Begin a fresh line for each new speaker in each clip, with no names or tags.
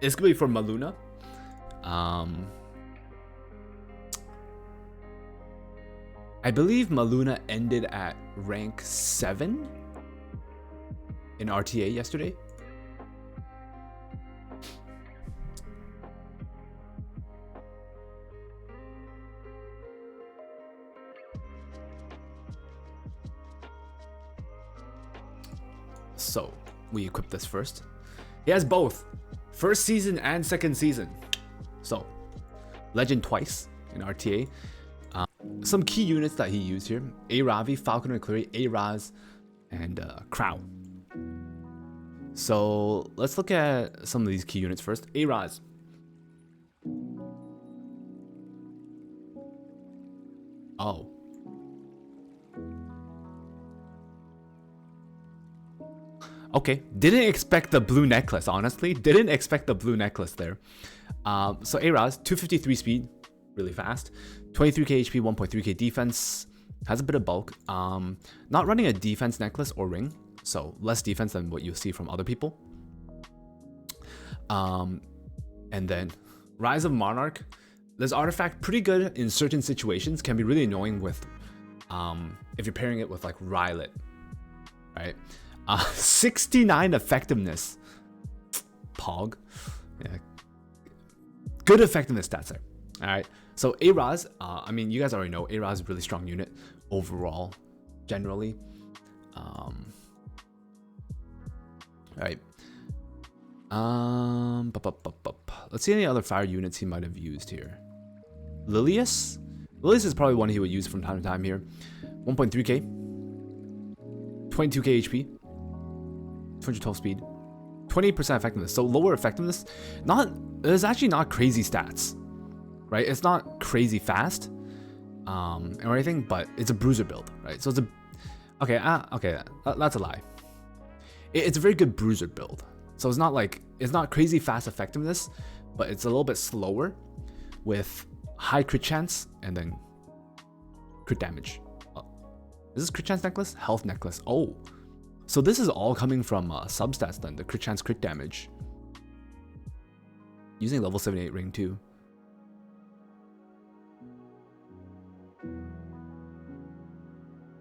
It's gonna be for Melloona. I believe Melloona ended at rank 7 in RTA yesterday. So we equip this first. He has both first season and second season. So legend twice in RTA. Some key units that he used here: A Ravi, Falcon Reclary, A Raz, and Crow. So let's look at some of these key units first. A Raz. Oh. Okay, didn't expect the blue necklace, honestly. Didn't expect the blue necklace there. So A-Raz, 253 speed, really fast. 23k HP, 1.3k defense. Has a bit of bulk. Not running a defense necklace or ring, so less defense than what you'll see from other people. And then Rise of Monarch. This artifact, pretty good in certain situations, can be really annoying with if you're pairing it with like Rylet, right? 69 effectiveness. Pog. Yeah. Good effectiveness stats there. Alright. So A-Raz, I mean, you guys already know A-Raz is a really strong unit overall, generally. Alright. Let's see any other fire units he might have used here. Lilius? Lilius is probably one he would use from time to time here. 1.3k. 22k HP. 212 speed, 28% effectiveness. So lower effectiveness. It's actually not crazy stats, right? It's not crazy fast, or anything, but it's a bruiser build, right? So it's a that's a lie. It's a very good bruiser build. So it's not crazy fast effectiveness, but it's a little bit slower with high crit chance and then crit damage. Is this crit chance necklace? Health necklace. Oh. So this is all coming from substats then, the crit chance, crit damage. Using level 78 ring too.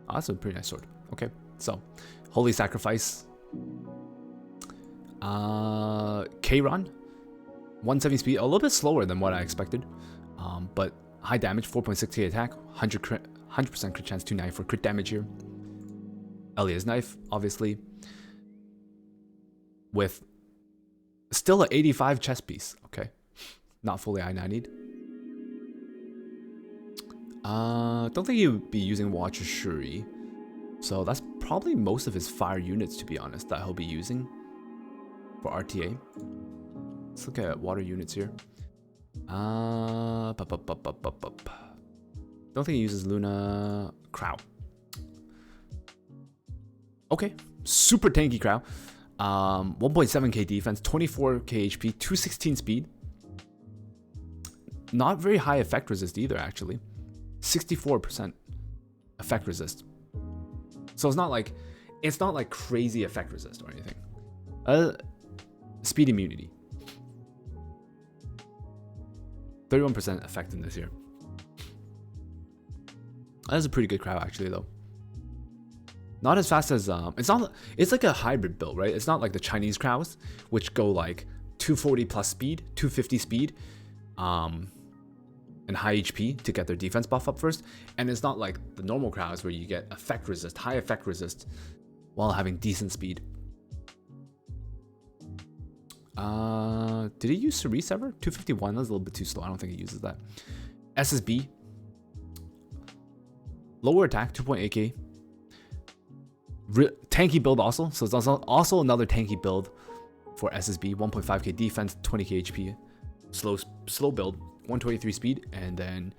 Oh, that's a pretty nice sword. Okay, so Holy Sacrifice. K-Ron. 170 speed, a little bit slower than what I expected. But high damage, 4.6k attack, 100% crit chance, 294 crit damage here. Elia's knife, obviously, with still an 85 chest piece. Okay, not fully I-90'd. Don't think he would be using Watcher Shuri, so that's probably most of his fire units, to be honest, that he'll be using for RTA. Let's look at water units here. Don't think he uses Luna. Crow. Okay, super tanky Crow. 1.7k defense, 24k HP, 216 speed. Not very high effect resist either, actually. 64% effect resist. So it's not like crazy effect resist or anything. Speed immunity. 31% effectiveness here. That's a pretty good Crow, actually, though. Not as fast as it's like a hybrid build, right? It's not like the Chinese Crows, which go like 240 plus speed, 250 speed, and high HP to get their defense buff up first. And it's not like the normal Crows where you get effect resist, high effect resist, while having decent speed. Did he use Cerise ever? 251, that's a little bit too slow. I don't think he uses that. SSB. Lower attack, 2.8k. Tanky build also, so it's also another tanky build for SSB. 1.5k defense, 20k HP, slow build, 123 speed, and then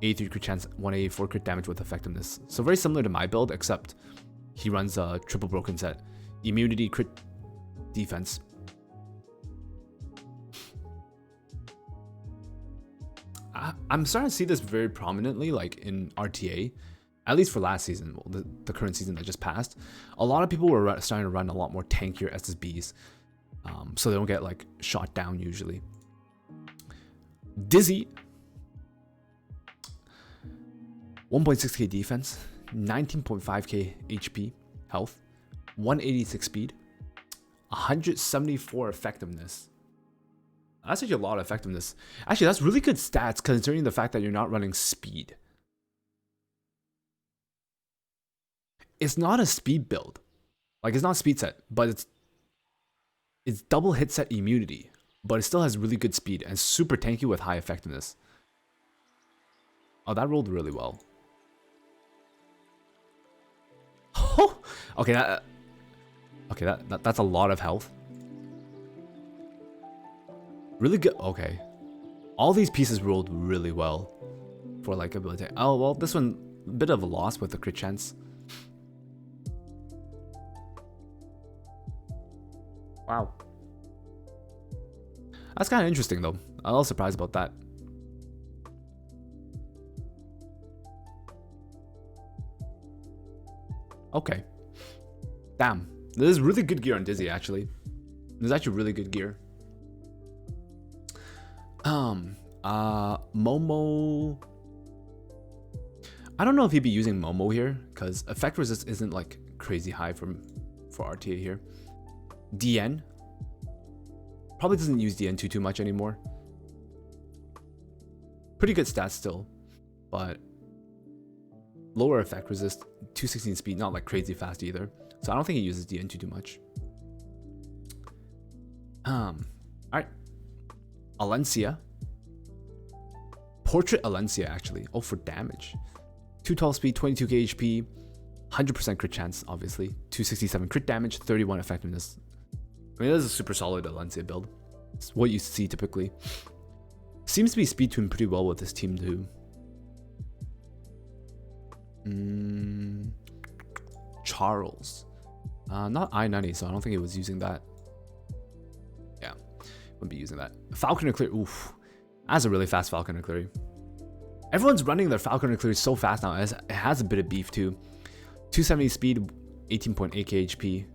83 crit chance, 184 crit damage with effectiveness. So very similar to my build, except he runs a triple broken set, immunity, crit, defense. I'm starting to see this very prominently, like in RTA. At least for last season, the current season that just passed, a lot of people were starting to run a lot more tankier SSBs. so they don't get like shot down usually. Dizzy, 1.6k defense, 19.5k HP, health, 186 speed, 174 effectiveness. That's actually a lot of effectiveness. Actually, that's really good stats considering the fact that you're not running speed. It's not a speed build. Like, it's not speed set, but it's double hit set immunity. But it still has really good speed and super tanky with high effectiveness. Oh, that rolled really well. Okay, that's a lot of health. Really good. Okay, all these pieces rolled really well for like ability. Oh well, this one a bit of a loss with the crit chance. Wow, that's kind of interesting though. I'm a little surprised about that. Okay. Damn. This is really good gear on Dizzy, actually. This is actually really good gear. Momo. I don't know if he'd be using Momo here, because effect resist isn't like crazy high for RTA here. DN. Probably doesn't use DN too much anymore. Pretty good stats still, but lower effect resist, 216 speed, not like crazy fast either. So I don't think he uses DN too much. Alright. Alencia. Portrait Alencia, actually. Oh, for damage. 212 speed, 22k HP, 100% crit chance, obviously. 267 crit damage, 31 effectiveness. I mean, this is a super solid Alencia build. It's what you see typically. Seems to be speed tuned pretty well with this team too. Charles. Not I-90, so I don't think it was using that. Yeah, wouldn't be using that. Falconer Clear. Oof. That's a really fast Falconer Clear. Everyone's running their Falconer Clear so fast now. It has a bit of beef too. 270 speed, 18.8k HP,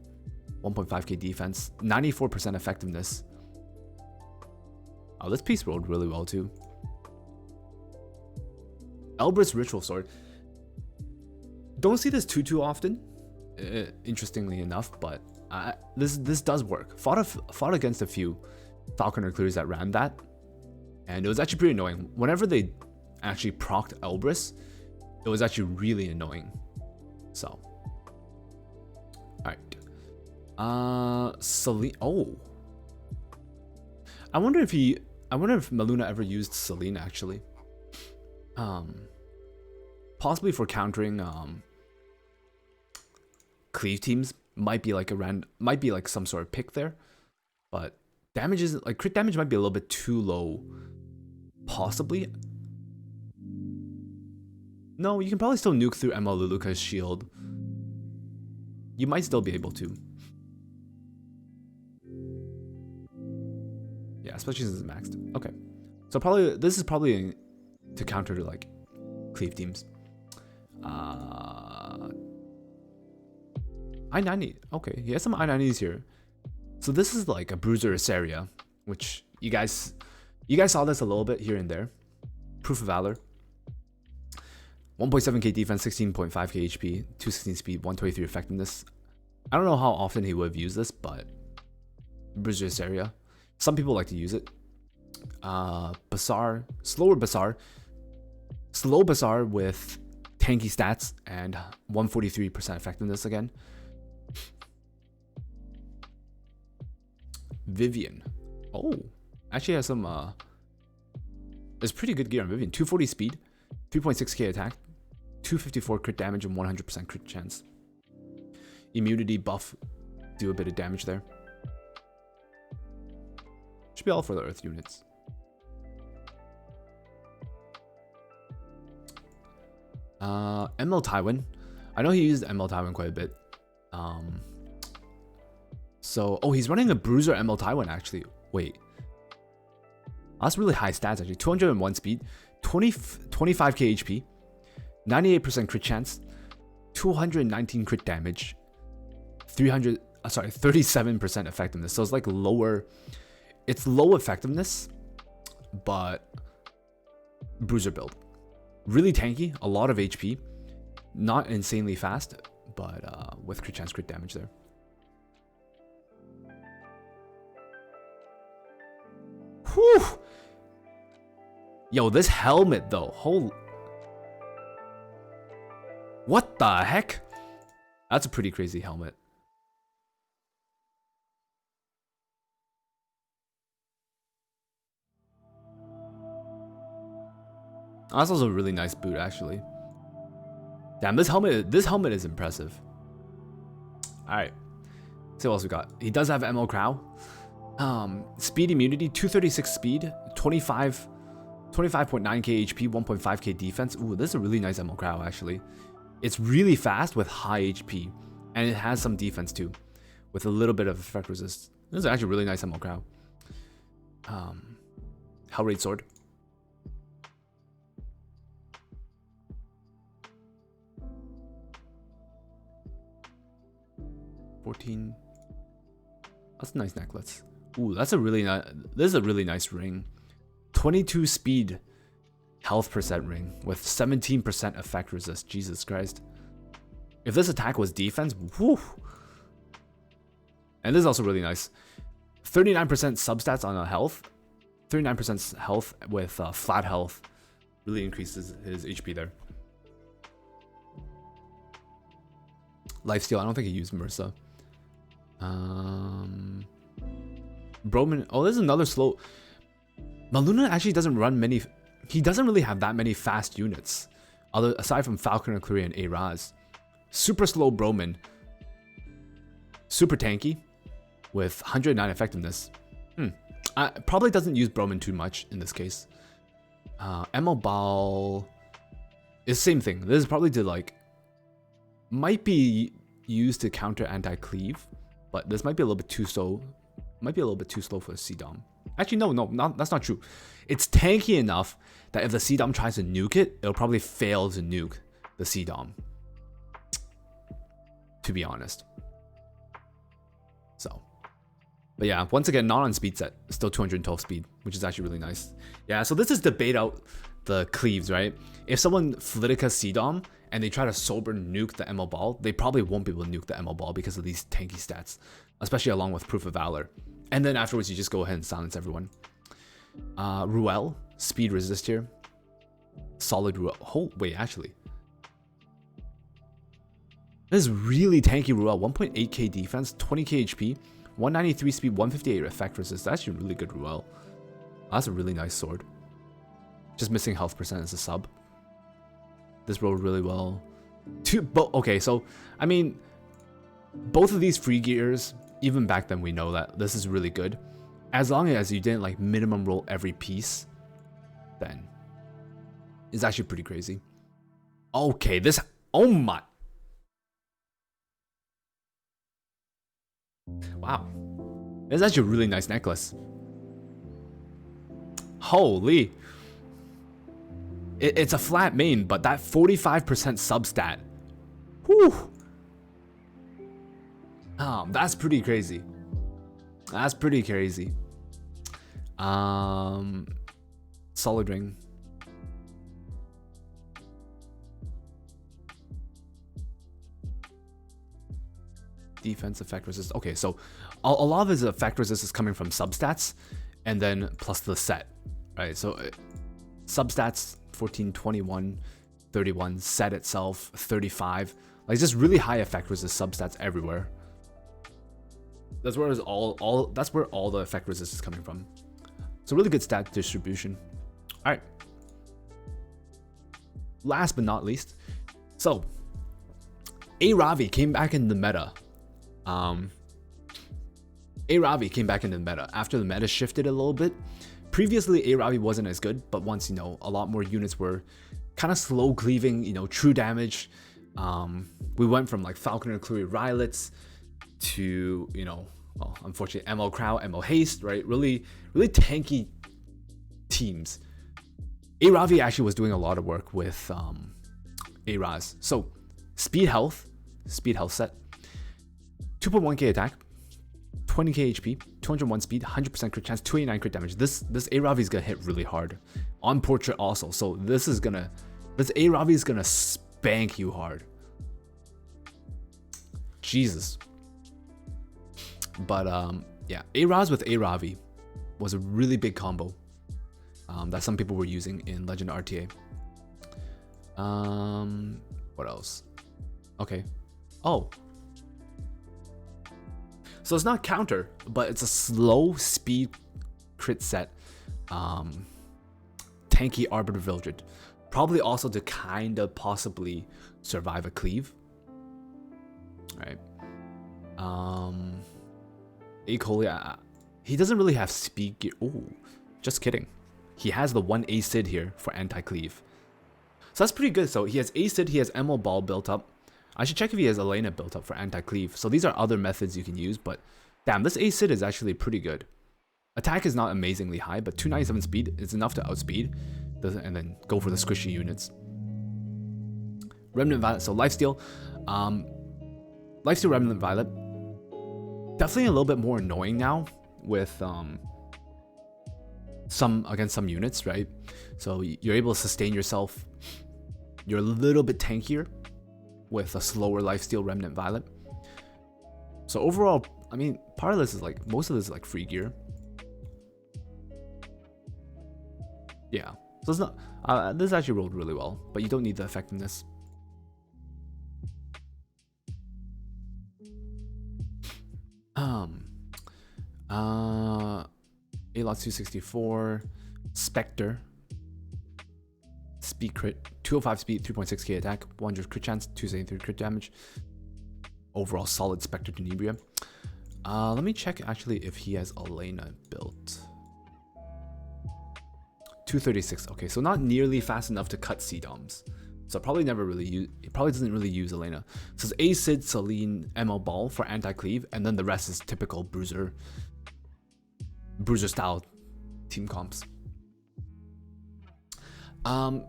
1.5k defense, 94% effectiveness. Oh, this piece rolled really well too. Elbrus Ritual Sword. Don't see this too often, interestingly enough, but this does work. Fought against a few Falconer Clears that ran that, and it was actually pretty annoying. Whenever they actually procced Elbrus, it was actually really annoying. So, alright. Celine. Oh, I wonder if Melloona ever used Celine actually. Possibly for countering cleave teams. Might be like some sort of pick there, but damage isn't like crit damage might be a little bit too low. Possibly. No, you can probably still nuke through Melloonka's shield. You might still be able to. Yeah, especially since it's maxed. Okay, so probably this is probably to counter to like cleave teams. I-90. Okay, he has some I-90s here. So this is like a Bruiser Asaria, which you guys saw this a little bit here and there. Proof of Valor. 1.7k defense, 16.5k HP, 216 speed, 123 effectiveness. I don't know how often he would have used this, but Bruiser Asaria. Some people like to use it. Bazaar, slower Bazaar. Slow Bazaar with tanky stats and 143% effectiveness again. Vivian. Oh, actually has some there's pretty good gear on Vivian. 240 speed, 3.6k attack, 254 crit damage and 100% crit chance. Immunity buff, do a bit of damage there. Should be all for the earth units. ML Tywin. I know he used ML Tywin quite a bit. So, oh, he's running a Bruiser ML Tywin actually. Wait. That's really high stats actually. 201 speed, 25k HP, 98% crit chance, 219 crit damage, 300 sorry, 37% effectiveness. So it's like lower, it's low effectiveness, but bruiser build. Really tanky, a lot of HP, not insanely fast, but with crit chance, crit damage there. Whew! Yo, this helmet though, what the heck? That's a pretty crazy helmet. That's also a really nice boot, actually. Damn, this helmet is impressive. Alright. See what else we got. He does have ML Crow. Speed immunity, 236 speed, 25.9k HP, 1.5k defense. Ooh, this is a really nice ML Crow, actually. It's really fast with high HP. And it has some defense too, with a little bit of effect resist. This is actually a really nice ML Crow. Hellraid Sword. 14. That's a nice necklace. Ooh, that's a really nice. This is a really nice ring. 22 speed, health percent ring with 17% effect resist. Jesus Christ! If this attack was defense, whew. And this is also really nice. 39% substats on a health. 39% health with flat health. Really increases his HP there. Lifesteal. I don't think he used MRSA. Broman. Oh, this is another slow. Melloona actually doesn't run many. He doesn't really have that many fast units, aside from Falcon and Clary and A-Raz. Super slow Broman. Super tanky, with 109 effectiveness. Probably doesn't use Broman too much in this case. ML Ball is the same thing. This is probably to like, might be used to counter anti-cleave, but this might be a little bit too slow. Might be a little bit too slow for the CDOM. Actually, no, that's not true. It's tanky enough that if the CDOM tries to nuke it, it'll probably fail to nuke the CDOM. To be honest. So, but yeah, once again, not on speed set. Still 212 speed, which is actually really nice. Yeah, so this is debate out the cleaves, right? If someone Flitica CDOM and they try to sober nuke the ML Ball, they probably won't be able to nuke the ML Ball because of these tanky stats, especially along with Proof of Valor. And then afterwards, you just go ahead and silence everyone. Ruel, speed resist here. Solid Ruel. Oh, wait, actually. This is really tanky Ruel. 1.8k defense, 20k HP, 193 speed, 158 effect resist. That's actually really good Ruel. That's a really nice sword. Just missing health percent as a sub. This rolled really well. Okay, so, I mean, both of these free gears, even back then we know that this is really good. As long as you didn't like minimum roll every piece, then it's actually pretty crazy. Okay, this, oh my. Wow. This is actually a really nice necklace. Holy. It's a flat main, but that 45% substat. Whew. That's pretty crazy. That's pretty crazy. Solid ring. Defense effect resist. Okay, so a lot of his effect resist is coming from substats, and then plus the set, right? So substats 14, 21, 31, set itself 35. Like just really high effect resist substats everywhere. That's where that's where all the effect resist is coming from. So really good stat distribution. All right. Last but not least, so A-Ravi came back in the meta. A-Ravi came back into the meta after the meta shifted a little bit. Previously, A-Ravi wasn't as good, but once, you know, a lot more units were kind of slow cleaving, you know, true damage. We went from like Falcon and Clary Rylets to, you know, well, unfortunately, ML Crow, ML Haste, right? Really tanky teams. A-Ravi actually was doing a lot of work with A-Raz. So, speed health set. 2.1k attack, 20k HP, 201 speed, 100% crit chance, 289 crit damage. This A-Ravi is gonna hit really hard on portrait also. So this A-Ravi is gonna spank you hard. Jesus. But yeah, A-Raz with A-Ravi was a really big combo that some people were using in Legend RTA. What else? Okay. Oh. So it's not counter, but it's a slow speed crit set. Tanky Arbiter Vildred. Probably also to kind of possibly survive a cleave. Right. Acolia, he doesn't really have speed gear. Oh, just kidding. He has the 1 Acid here for anti-cleave. So that's pretty good. So he has Acid, he has Emerald Ball built up. I should check if he has Elena built up for anti-cleave. So these are other methods you can use, but damn, this Acid is actually pretty good. Attack is not amazingly high, but 297 speed is enough to outspeed. And then go for the squishy units. Remnant Violet, so Lifesteal. Lifesteal Remnant Violet. Definitely a little bit more annoying now with against some units, right? So you're able to sustain yourself. You're a little bit tankier with a slower Lifesteal Remnant Violet. So overall, I mean, part of this is like, most of this is like free gear. Yeah, so it's not, this actually rolled really well, but you don't need the effectiveness. A-Lot 264, Spectre, speed crit, 205 speed, 3.6k attack, 100 crit chance, 273 crit damage. Overall solid Spectre Tenebria. Let me check actually if he has Elena built. 236. Okay, so not nearly fast enough to cut C-Doms. So probably never really use. He probably doesn't really use Elena. So it's Acid, Celine, ML Ball for anti-cleave, and then the rest is typical Bruiser style team comps.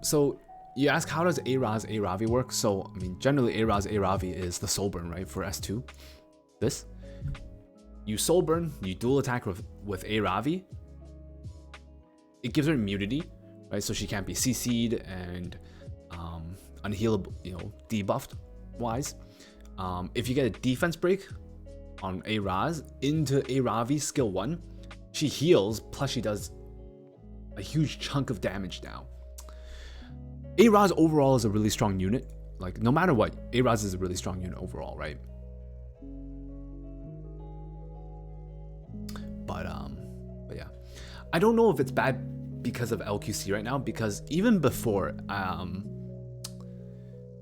So you ask, how does A-Raz A-Ravi work? So I mean, generally A-Raz A-Ravi is the soul burn, right, for S2. This, you soul burn, you dual attack with A-Ravi. It gives her immunity, right? So she can't be CC'd and unhealable, you know, debuffed wise. If you get a defense break on A-Raz into A-Ravi skill 1, she heals, plus she does a huge chunk of damage now. A-Raz overall is a really strong unit. Like, no matter what, A-Raz is a really strong unit overall, right? But yeah. I don't know if it's bad because of LQC right now, because even before,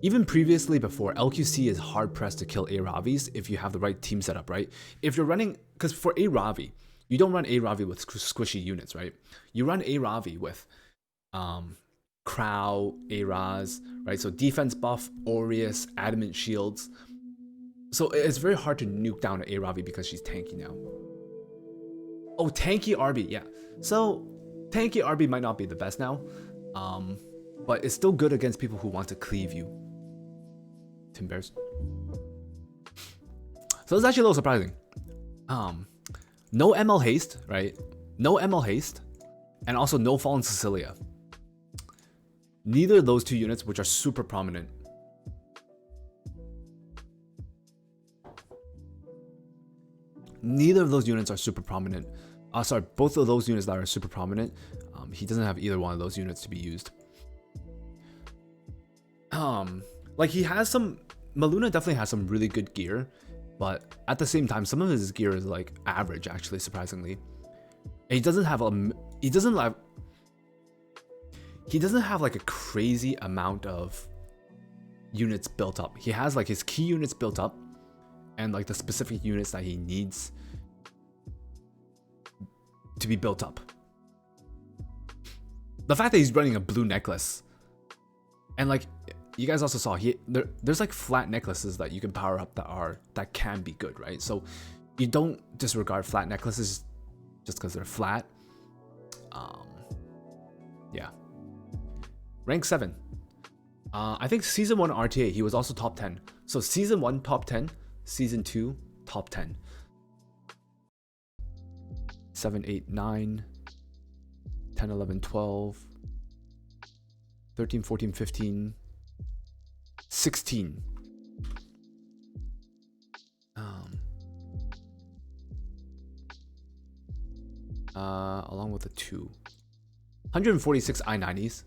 even previously before, LQC is hard pressed to kill A-Ravis if you have the right team setup, right? If you're running, because for A-Ravi, you don't run A-Ravi with squishy units, right? You run A-Ravi with Crow, A-Raz, right? So defense buff, Aureus, Adamant Shields. So it's very hard to nuke down A-Ravi because she's tanky now. Oh, tanky RB, yeah. So tanky RB might not be the best now, but it's still good against people who want to cleave you. Tim Bears. So it's actually a little surprising. No ML haste, right? No ML haste, and also no Fallen Cecilia. Neither of those two units, which are super prominent. Neither of those units are super prominent. Sorry, both of those units that are super prominent, he doesn't have either one of those units to be used. Like he has some, Melloona definitely has some really good gear, but at the same time, some of his gear is like average, actually, surprisingly. And he doesn't have like a crazy amount of units built up. He has like his key units built up, and like the specific units that he needs to be built up. The fact that he's running a blue necklace, and like you guys also saw, there's like flat necklaces that you can power up that can be good, right? So you don't disregard flat necklaces just because they're flat. Yeah. Rank 7. I think season 1 RTA, he was also top 10. So season 1 top 10, season 2 top 10. 7, 8, 9, 10, 11, 12, 13, 14, 15, 16. Along with the 2. 146 i90s.